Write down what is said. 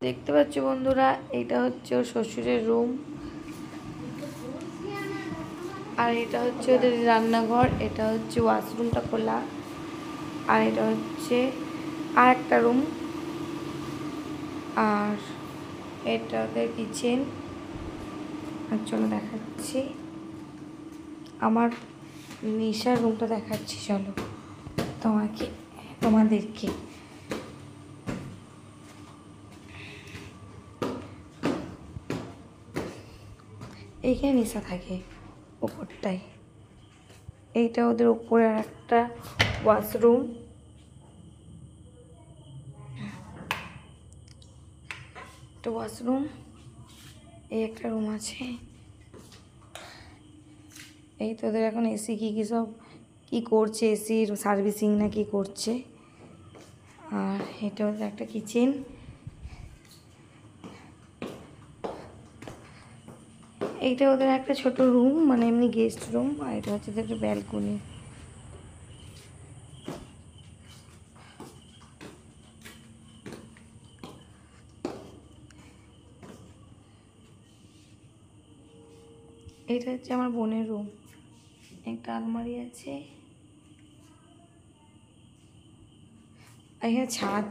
দেখতে পাচ্ছ বন্ধুরা, এটা হচ্ছে ওর শ্বশুরের রুম, আর এটা হচ্ছে ওদের রান্নাঘর, এটা হচ্ছে ওয়াশরুমটা খোলা, আর এটা হচ্ছে আর একটা রুম, আর এটা ওদের কিচেন। আর চলো দেখাচ্ছি আমার নিশার রুমটা, দেখাচ্ছি চলো তোমাদেরকে। এইখানে নিশা থাকে ওপরটায়, এইটা ওদের ওপরে আর একটা ওয়াশরুম, একটা ওয়াশরুম, এই একটা রুম আছে। এই তো ওদের এখন এসি কী সব কী করছে, এসির সার্ভিসিং না কি করছে। আর এটা ওদের একটা কিচেন, এইটা ওদের একটা ছোট রুম, মানে এমনি গেস্ট রুম, আর এটা হচ্ছে একটা ব্যালকনি। এটা হচ্ছে আমার বোনের রুম, একটা আলমারি আছে, এখানে ছাদ।